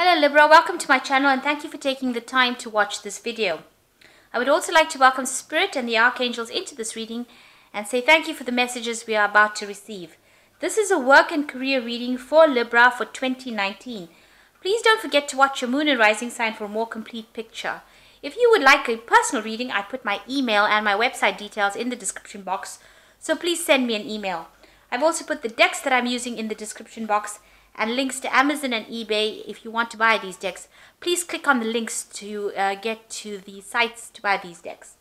Hello Libra, welcome to my channel and thank you for taking the time to watch this video. I would also like to welcome Spirit and the Archangels into this reading and say thank you for the messages we are about to receive. This is a work and career reading for Libra for 2019. Please don't forget to watch your moon and rising sign for a more complete picture. If you would like a personal reading, I put my email and my website details in the description box, so please send me an email. I've also put the decks that I'm using in the description box and links to Amazon and eBay if you want to buy these decks. Please click on the links to get to the sites to buy these decks.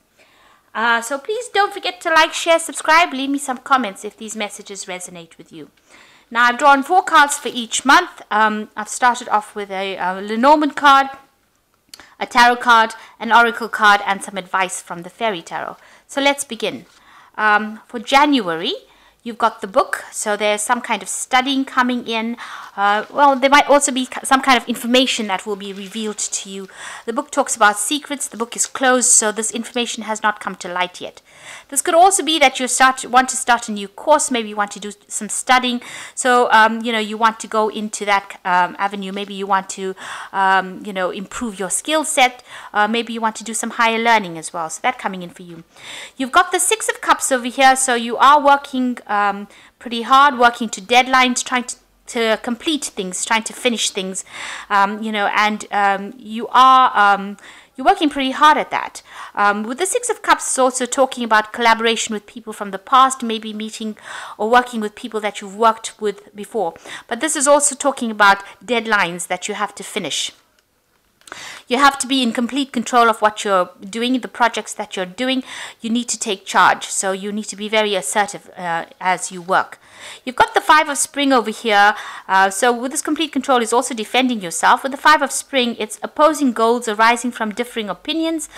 So please don't forget to like, share, subscribe, leave me some comments if these messages resonate with you. Now I've drawn 4 cards for each month. I've started off with a Lenormand card, a tarot card, an oracle card, and some advice from the fairy tarot. So let's begin. For January, you've got the book, so there's some kind of studying coming in. Well, there might also be some kind of information that will be revealed to you. The book talks about secrets. The book is closed, so this information has not come to light yet. This could also be that you want to start a new course. Maybe you want to do some studying. So, you want to go into that avenue. Maybe you want to, improve your skill set. Maybe you want to do some higher learning as well. So that coming in for you. You've got the 6 of Cups over here. So you are working pretty hard, working to deadlines, trying to complete things, trying to finish things, you're working pretty hard at that. With the 6 of Cups, it's also talking about collaboration with people from the past, maybe meeting or working with people that you've worked with before. But this is also talking about deadlines that you have to finish. You have to be in complete control of what you're doing, the projects that you're doing. You need to take charge, so you need to be very assertive as you work. You've got the 5 of Spring over here, so with this complete control is also defending yourself. With the 5 of Spring, it's opposing goals arising from differing opinions,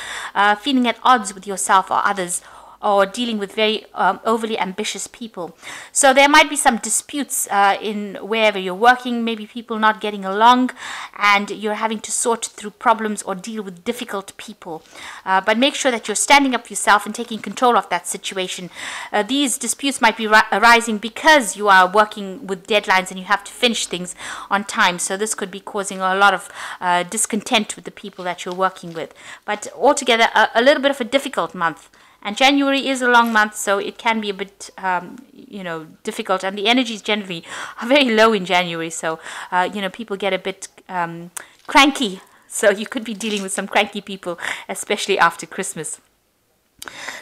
feeling at odds with yourself or others, or dealing with very overly ambitious people. So there might be some disputes in wherever you're working, maybe people not getting along, and you're having to sort through problems or deal with difficult people. But make sure that you're standing up for yourself and taking control of that situation. These disputes might be arising because you are working with deadlines and you have to finish things on time. So this could be causing a lot of discontent with the people that you're working with. But altogether, a little bit of a difficult month. And January is a long month, so it can be a bit, difficult. And the energies generally are very low in January, so, people get a bit cranky. So you could be dealing with some cranky people, especially after Christmas.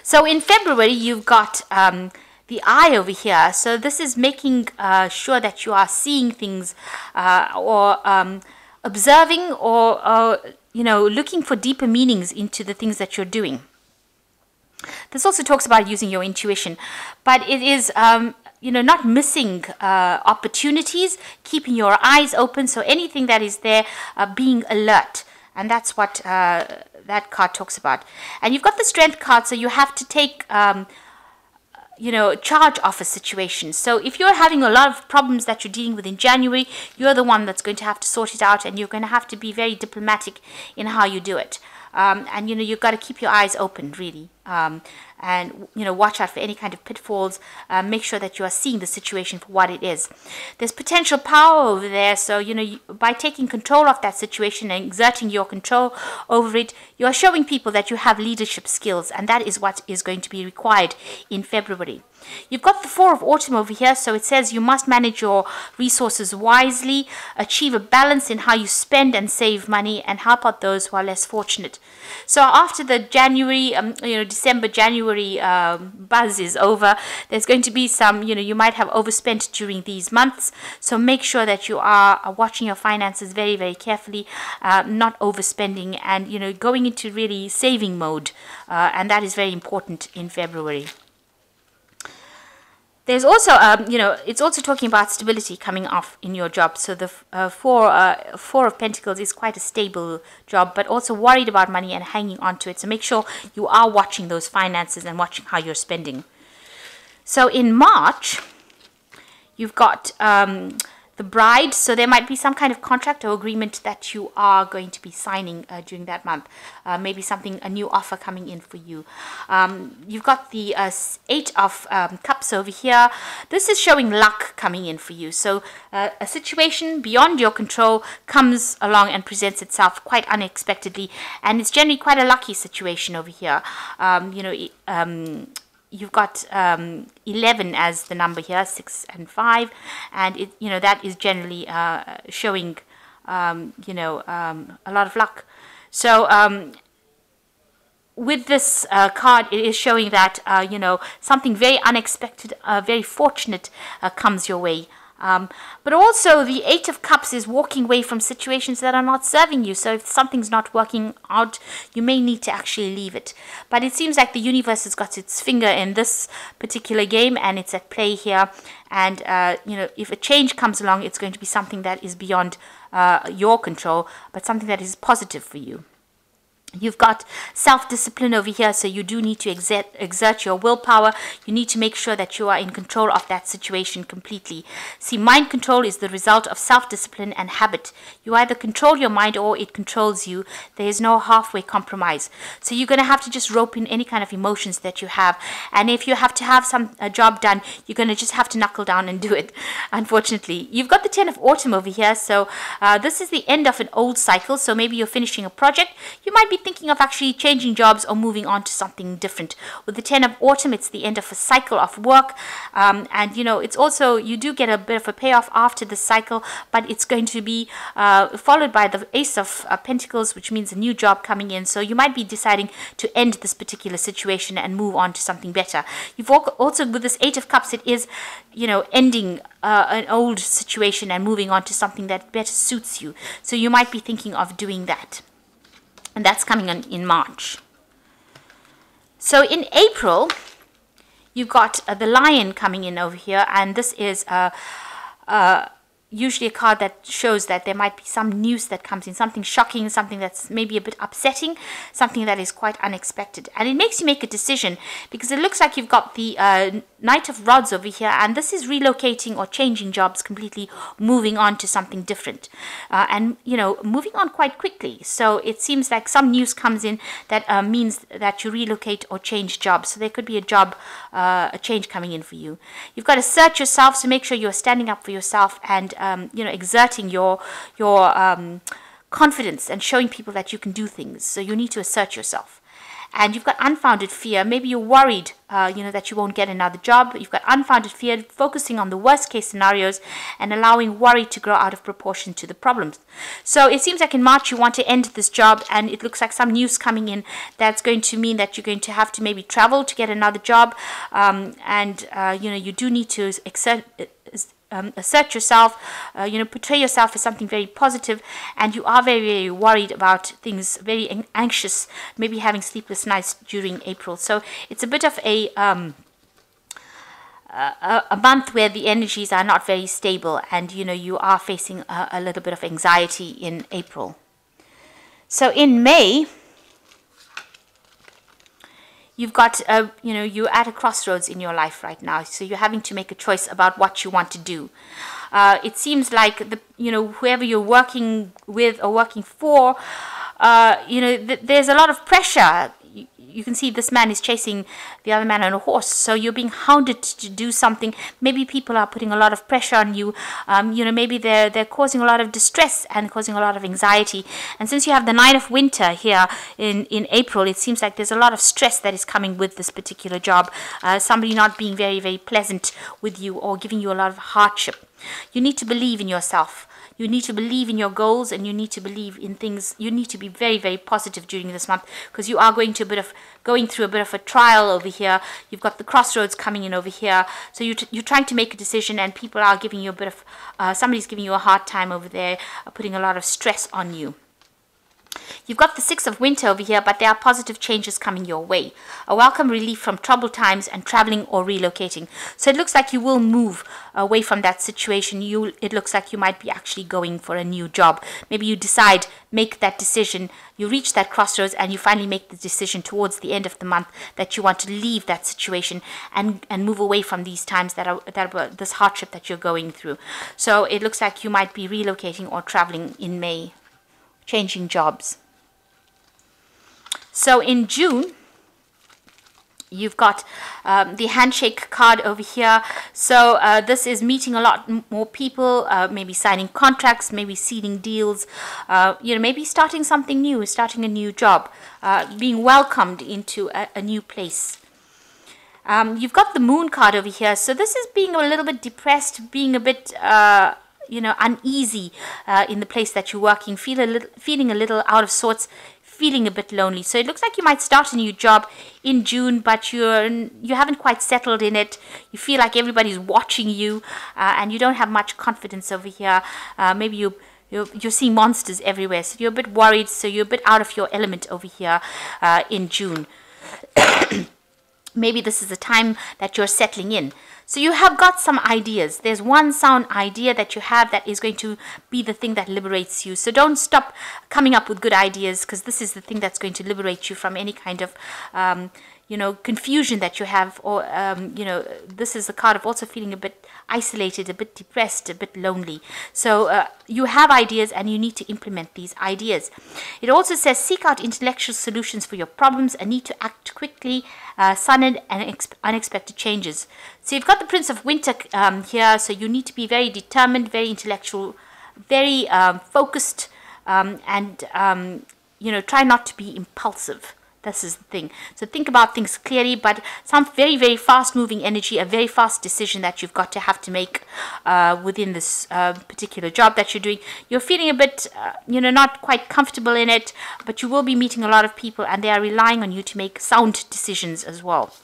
So in February, you've got the Eye over here. So this is making sure that you are seeing things or observing or, looking for deeper meanings into the things that you're doing. This also talks about using your intuition, but it is, not missing opportunities, keeping your eyes open. So anything that is there, being alert. And that's what that card talks about. And you've got the Strength card, so you have to take, charge of a situation. So if you're having a lot of problems that you're dealing with in January, you're the one that's going to have to sort it out, and you're going to have to be very diplomatic in how you do it. And you've got to keep your eyes open, really, and watch out for any kind of pitfalls. Make sure that you are seeing the situation for what it is. There's potential power over there, so by taking control of that situation and exerting your control over it, you are showing people that you have leadership skills, and that is what is going to be required in February. You've got the 4 of Autumn over here, so it says you must manage your resources wisely, achieve a balance in how you spend and save money, and help out those who are less fortunate. So after the January, December-January buzz is over, there's going to be some, you might have overspent during these months, so make sure that you are watching your finances very, very carefully, not overspending, and, going into really saving mode, and that is very important in February. There's also, it's also talking about stability coming off in your job. So the 4 of Pentacles is quite a stable job, but also worried about money and hanging on to it. So make sure you are watching those finances and watching how you're spending. So in March, you've got the the bride, so there might be some kind of contract or agreement that you are going to be signing during that month. Maybe something, a new offer coming in for you. You've got the Eight of Cups over here. This is showing luck coming in for you. So a situation beyond your control comes along and presents itself quite unexpectedly, and it's generally quite a lucky situation over here. You've got 11 as the number here, 6 and 5, and that is generally showing a lot of luck. So with this card, it is showing that something very unexpected, very fortunate comes your way. But also the Eight of Cups is walking away from situations that are not serving you. So if something's not working out, you may need to actually leave it. But it seems like the universe has got its finger in this particular game, and it's at play here. And if a change comes along, it's going to be something that is beyond your control, but something that is positive for you. You've got self-discipline over here, so you do need to exert your willpower. You need to make sure that you are in control of that situation completely. See, mind control is the result of self-discipline and habit. You either control your mind or it controls you. There is no halfway compromise. So you're going to have to just rope in any kind of emotions that you have. And if you have to have a job done, you're going to just have to knuckle down and do it, unfortunately. You've got the Ten of Autumn over here, so this is the end of an old cycle. So maybe you're finishing a project. You might be thinking of actually changing jobs or moving on to something different. With the Ten of Autumn, it's the end of a cycle of work, and it's also, you do get a bit of a payoff after the cycle, but it's going to be followed by the Ace of Pentacles, which means a new job coming in. So you might be deciding to end this particular situation and move on to something better. You've also, with this Eight of Cups, it is ending an old situation and moving on to something that better suits you. So you might be thinking of doing that. And that's coming in March. So in April, you've got the Lion coming in over here, and this is usually a card that shows that there might be some news that comes in, something shocking, something that's maybe a bit upsetting, something that is quite unexpected. And it makes you make a decision, because it looks like you've got the Knight of Rods over here, and this is relocating or changing jobs completely, moving on to something different, and moving on quite quickly. So it seems like some news comes in that means that you relocate or change jobs. So there could be a change coming in for you. You've got to assert yourself, so make sure you're standing up for yourself and exerting your confidence and showing people that you can do things. So you need to assert yourself. And you've got unfounded fear. Maybe you're worried, that you won't get another job. You've got unfounded fear, focusing on the worst case scenarios and allowing worry to grow out of proportion to the problems. So it seems like in March you want to end this job, and it looks like some news coming in that's going to mean that you're going to have to maybe travel to get another job. You do need to assert yourself, portray yourself as something very positive, and you are very, very worried about things, very anxious, maybe having sleepless nights during April. So it's a bit of a month where the energies are not very stable, and you are facing a little bit of anxiety in April. So in May, you've got, you're at a crossroads in your life right now. So you're having to make a choice about what you want to do. It seems like whoever you're working with or working for, there's a lot of pressure. You can see this man is chasing the other man on a horse, so you're being hounded to do something. Maybe people are putting a lot of pressure on you. Maybe they're causing a lot of distress and causing a lot of anxiety. And since you have the Nine of Winter here in April, it seems like there's a lot of stress that is coming with this particular job. Somebody not being very, very pleasant with you or giving you a lot of hardship. You need to believe in yourself. You need to believe in your goals, and you need to believe in things. You need to be very, very positive during this month, because you are going through a bit of a trial over here. You've got the crossroads coming in over here. So you're trying to make a decision, and people are giving you a bit of, somebody's giving you a hard time over there, putting a lot of stress on you. You've got the Six of Winter over here, but there are positive changes coming your way. A welcome relief from troubled times and traveling or relocating. So it looks like you will move away from that situation. It looks like you might be actually going for a new job. Maybe you decide, make that decision, you reach that crossroads, and you finally make the decision towards the end of the month that you want to leave that situation and move away from these times that are this hardship that you're going through. So it looks like you might be relocating or traveling in May, changing jobs. So in June, you've got the handshake card over here. So this is meeting a lot more people, maybe signing contracts, maybe sealing deals, maybe starting something new, starting a new job, being welcomed into a new place. You've got the Moon card over here. So this is being a little bit depressed, being a bit uneasy in the place that you're working, feeling a little out of sorts, feeling a bit lonely. So it looks like you might start a new job in June, but you haven't quite settled in it. You feel like everybody's watching you, and you don't have much confidence over here. Maybe you're seeing monsters everywhere, so you're a bit worried. So you're a bit out of your element over here in June. Maybe this is the time that you're settling in. So you have got some ideas. There's one sound idea that you have that is going to be the thing that liberates you. So don't stop coming up with good ideas, because this is the thing that's going to liberate you from any kind of confusion that you have, or this is the card of also feeling a bit isolated, a bit depressed, a bit lonely. So you have ideas and you need to implement these ideas. It also says seek out intellectual solutions for your problems and need to act quickly, sudden and unexpected changes. So you've got the Prince of Winter here, so you need to be very determined, very intellectual, very focused, and try not to be impulsive. This is the thing. So think about things clearly, but some very, very fast-moving energy, a very fast decision that you've got to have to make within this particular job that you're doing. You're feeling a bit, not quite comfortable in it, but you will be meeting a lot of people, and they are relying on you to make sound decisions as well.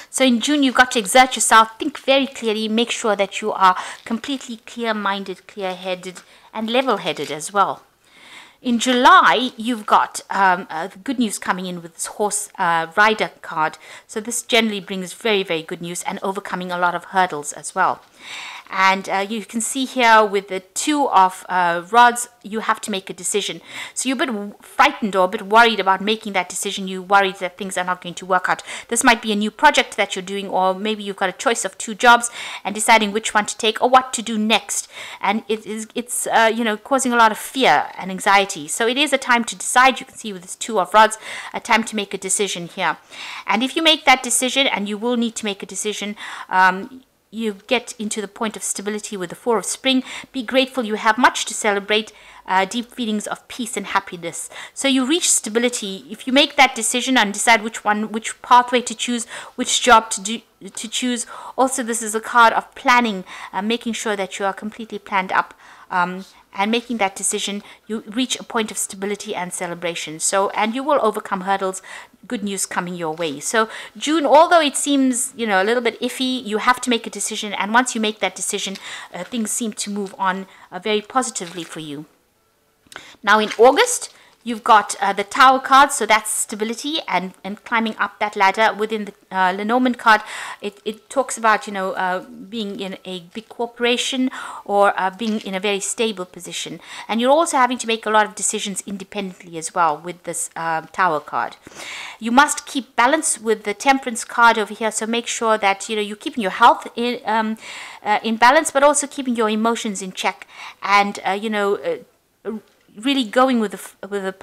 So in June, you've got to exert yourself, think very clearly, make sure that you are completely clear-minded, clear-headed, and level-headed as well. In July, you've got good news coming in with this horse rider card. So this generally brings very, very good news and overcoming a lot of hurdles as well. And you can see here with the Two of Rods, you have to make a decision. So you're a bit frightened or a bit worried about making that decision. You're worried that things are not going to work out. This might be a new project that you're doing, or maybe you've got a choice of two jobs and deciding which one to take or what to do next. And it's causing a lot of fear and anxiety. So it is a time to decide. You can see with this Two of Rods, a time to make a decision here. And if you make that decision, and you will need to make a decision, you get into the point of stability with the Four of Spring. Be grateful. You have much to celebrate, deep feelings of peace and happiness. So you reach stability. If you make that decision and decide which pathway to choose, which job to choose. Also, this is a card of planning, making sure that you are completely planned up. And making that decision, you reach a point of stability and celebration. So, and you will overcome hurdles. Good news coming your way. So June, although it seems, a little bit iffy, you have to make a decision. And once you make that decision, things seem to move on very positively for you. Now in August, you've got the Tower card, so that's stability and climbing up that ladder. Within the Lenormand card, it talks about, being in a big corporation or being in a very stable position. And you're also having to make a lot of decisions independently as well with this Tower card. You must keep balance with the Temperance card over here, so make sure that, you're keeping your health in balance, but also keeping your emotions in check and, really going with the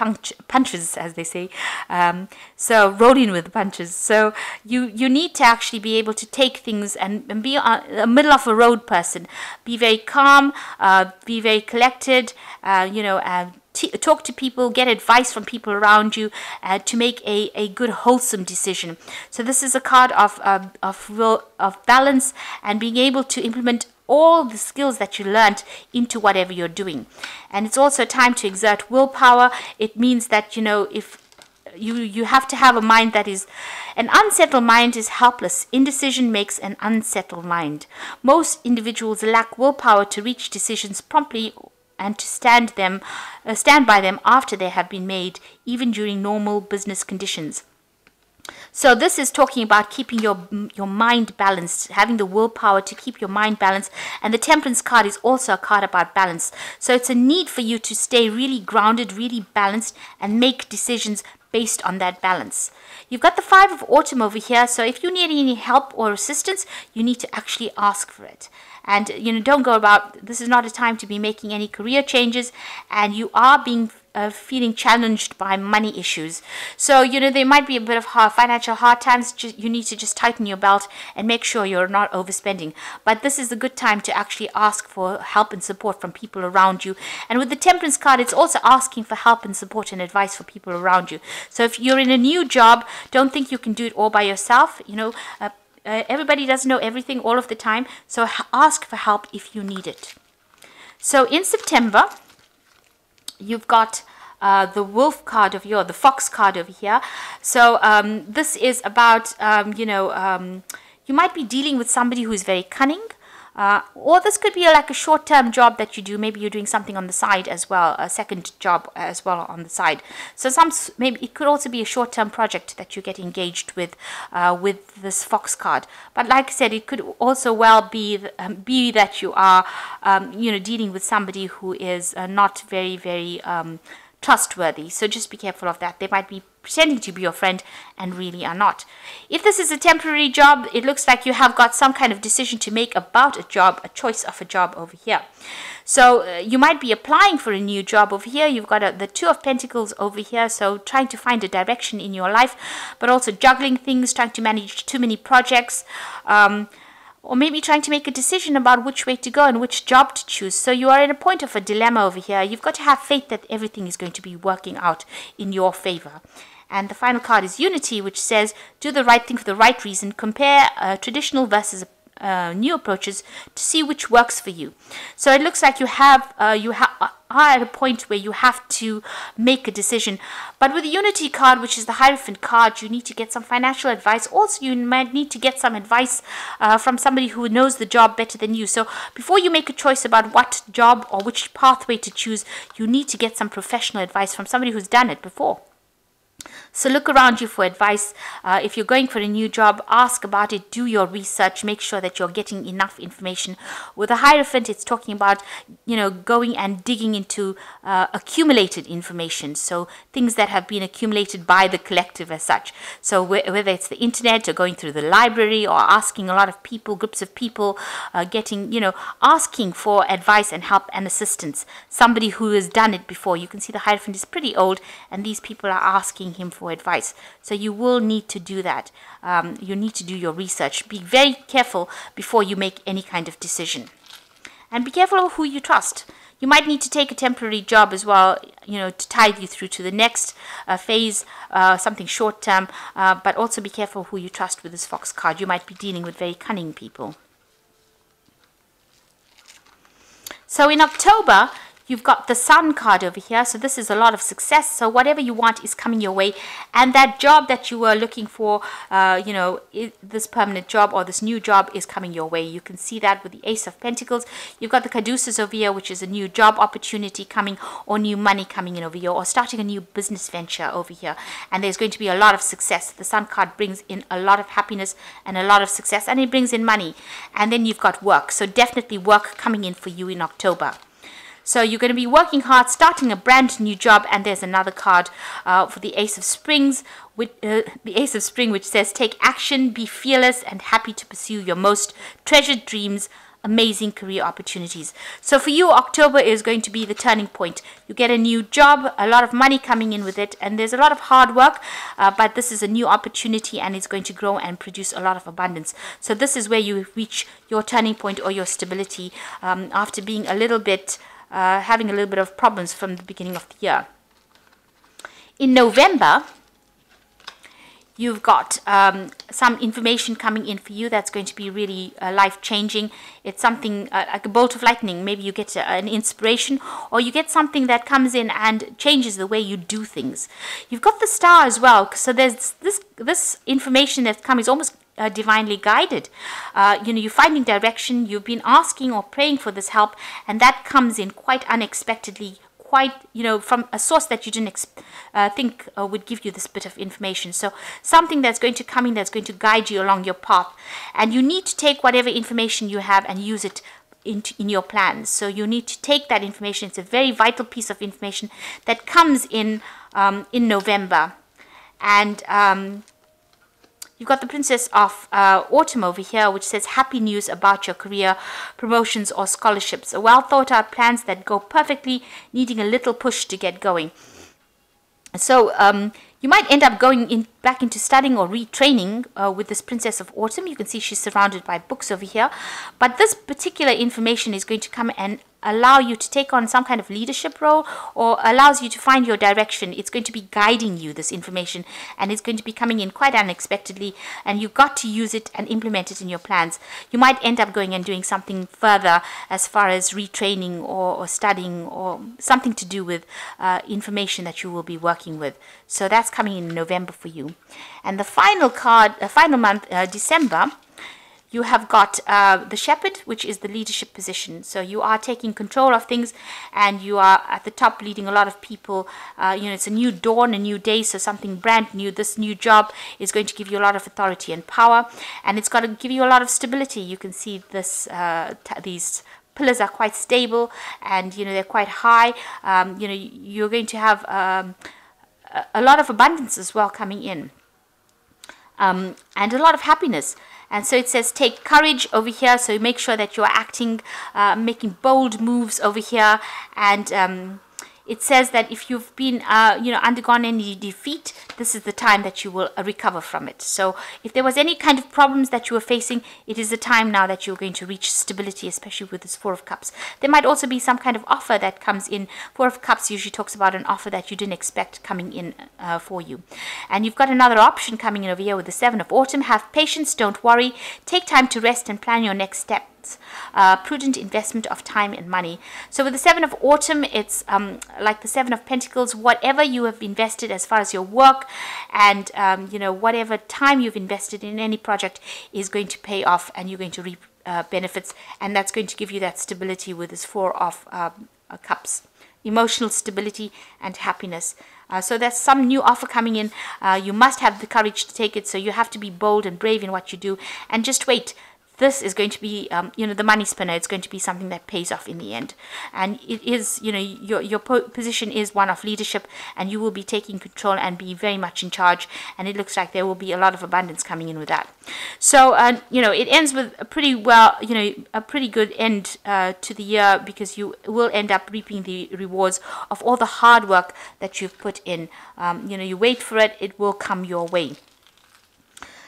punches, as they say. So rolling with the punches. So you need to actually be able to take things and be a middle of a road person. Be very calm, be very collected, talk to people, get advice from people around you to make a good, wholesome decision. So this is a card of balance and being able to implement all the skills that you learned into whatever you're doing. And it's also time to exert willpower. It means that, if you have to have a mind that is, an unsettled mind is helpless. Indecision makes an unsettled mind. Most individuals lack willpower to reach decisions promptly and to stand by them after they have been made, even during normal business conditions. So this is talking about keeping your mind balanced, having the willpower to keep your mind balanced. And the Temperance card is also a card about balance. So it's a need for you to stay really grounded, really balanced, and make decisions based on that balance. You've got the Five of Autumn over here. So if you need any help or assistance, you need to actually ask for it. And, don't go about, this is not a time to be making any career changes, and you are feeling challenged by money issues. So, there might be a bit of financial hard times. You need to just tighten your belt and make sure you're not overspending. But this is a good time to actually ask for help and support from people around you. And with the Temperance card, it's also asking for help and support and advice for people around you. So if you're in a new job, don't think you can do it all by yourself. Everybody doesn't know everything all of the time, so ask for help if you need it. So in September, you've got the wolf card the fox card over here. So this is about, you might be dealing with somebody who is very cunning. Or this could be like a short-term job that you do. Maybe you're doing something on the side as well, a second job as well on the side. So maybe it could also be a short-term project that you get engaged with this fox card. But like I said, it could also well be that you are, dealing with somebody who is not very, very trustworthy. So just be careful of that. They might be pretending to be your friend and really are not. If this is a temporary job, it looks like you have got some kind of decision to make about a job, a choice of a job over here. So you might be applying for a new job over here. You've got the Two of Pentacles over here, so trying to find a direction in your life, but also juggling things, trying to manage too many projects, or maybe trying to make a decision about which way to go and which job to choose. So you are at a point of a dilemma over here. You've got to have faith that everything is going to be working out in your favor. And the final card is Unity, which says, do the right thing for the right reason. Compare traditional versus new approaches to see which works for you. So it looks like you are at a point where you have to make a decision. But with the Unity card, which is the Hierophant card, you need to get some financial advice. Also, you might need to get some advice from somebody who knows the job better than you. So before you make a choice about what job or which pathway to choose, you need to get some professional advice from somebody who's done it before. So look around you for advice. If you're going for a new job, ask about it, do your research, make sure that you're getting enough information. With the Hierophant, it's talking about, going and digging into accumulated information. So things that have been accumulated by the collective as such. So whether it's the internet or going through the library or asking a lot of people, groups of people, asking for advice and help and assistance. Somebody who has done it before. You can see the Hierophant is pretty old and these people are asking him for advice. So you will need to do that. You need to do your research. Be very careful before you make any kind of decision. And be careful of who you trust. You might need to take a temporary job as well, to tide you through to the next phase, something short term. But also be careful who you trust with this Fox card. You might be dealing with very cunning people. So in October, you've got the Sun card over here. So this is a lot of success. So whatever you want is coming your way. And that job that you were looking for, this permanent job or this new job is coming your way. You can see that with the Ace of Pentacles. You've got the Caduceus over here, which is a new job opportunity coming or new money coming in over here or starting a new business venture over here. And there's going to be a lot of success. The Sun card brings in a lot of happiness and a lot of success, and it brings in money. And then you've got work. So definitely work coming in for you in October. So you're going to be working hard, starting a brand new job, and there's another card for the Ace of Springs, the Ace of Spring, which says, take action, be fearless, and happy to pursue your most treasured dreams, amazing career opportunities. So for you, October is going to be the turning point. You get a new job, a lot of money coming in with it, and there's a lot of hard work, but this is a new opportunity, and it's going to grow and produce a lot of abundance. So this is where you reach your turning point or your stability after being a little bit having a little bit of problems from the beginning of the year. In November, you've got some information coming in for you that's going to be really life-changing. It's something like a bolt of lightning. Maybe you get an inspiration, or you get something that comes in and changes the way you do things. You've got the Star as well. So there's this information that's coming is almost divinely guided. You're finding direction. You've been asking or praying for this help, and that comes in quite unexpectedly, quite, from a source that you didn't think would give you this bit of information. So something that's going to come in, that's going to guide you along your path, and you need to take whatever information you have and use it in your plans. So you need to take that information. It's a very vital piece of information that comes in November. And you've got the Princess of Autumn over here, which says happy news about your career, promotions or scholarships. Well thought out plans that go perfectly, needing a little push to get going. So you might end up going back into studying or retraining with this Princess of Autumn. You can see she's surrounded by books over here. But this particular information is going to come and allow you to take on some kind of leadership role, or allows you to find your direction. It's going to be guiding you, this information, and it's going to be coming in quite unexpectedly, and you've got to use it and implement it in your plans. You might end up going and doing something further as far as retraining or studying, or something to do with information that you will be working with. So that's coming in November for you. And the final card, final month, December, you have got the Shepherd, which is the leadership position. So you are taking control of things, and you are at the top leading a lot of people. It's a new dawn, a new day, so something brand new. This new job is going to give you a lot of authority and power, and it's got to give you a lot of stability. You can see this these pillars are quite stable, and they're quite high. You're going to have a lot of abundance as well coming in, and a lot of happiness. And so it says take courage over here, so make sure that you're acting, making bold moves over here. And it says that if you've been undergone any defeat, this is the time that you will recover from it. So if there was any kind of problems that you were facing, it is the time now that you're going to reach stability, especially with this Four of Cups. There might also be some kind of offer that comes in. Four of Cups usually talks about an offer that you didn't expect coming in for you. And you've got another option coming in over here with the Seven of Autumn. Have patience, don't worry, take time to rest and plan your next step. Prudent investment of time and money. So with the Seven of Autumn, it's like the Seven of Pentacles. Whatever you have invested as far as your work and whatever time you've invested in any project is going to pay off, and you're going to reap benefits, and that's going to give you that stability with this Four of Cups. Emotional stability and happiness. So there's some new offer coming in. You must have the courage to take it, so you have to be bold and brave in what you do, and just wait. This is going to be, the money spinner. It's going to be something that pays off in the end. And it is, your position is one of leadership, and you will be taking control and be very much in charge. And it looks like there will be a lot of abundance coming in with that. So, it ends with a pretty a pretty good end to the year, because you will end up reaping the rewards of all the hard work that you've put in. You wait for it, it will come your way.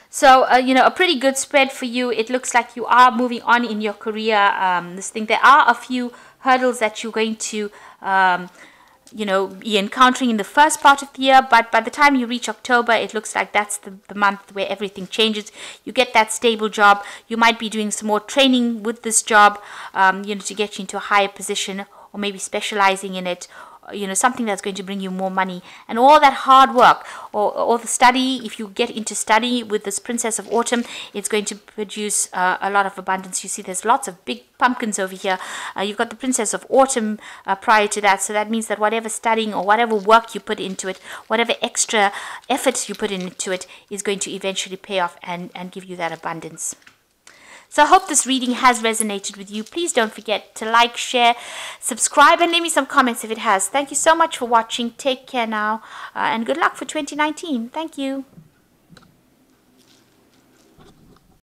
So, a pretty good spread for you. It looks like you are moving on in your career. There are a few hurdles that you're going to, be encountering in the first part of the year. But by the time you reach October, it looks like that's the month where everything changes. You get that stable job. You might be doing some more training with this job, to get you into a higher position, or maybe specializing in it. Something that's going to bring you more money, and all that hard work or the study. If you get into study with this Princess of Autumn, it's going to produce a lot of abundance. You see there's lots of big pumpkins over here. You've got the Princess of Autumn prior to that, so that means that whatever studying or whatever work you put into it, whatever extra effort you put into it, is going to eventually pay off and give you that abundance. So I hope this reading has resonated with you. Please don't forget to like, share, subscribe, and leave me some comments if it has. Thank you so much for watching. Take care now, and good luck for 2019. Thank you.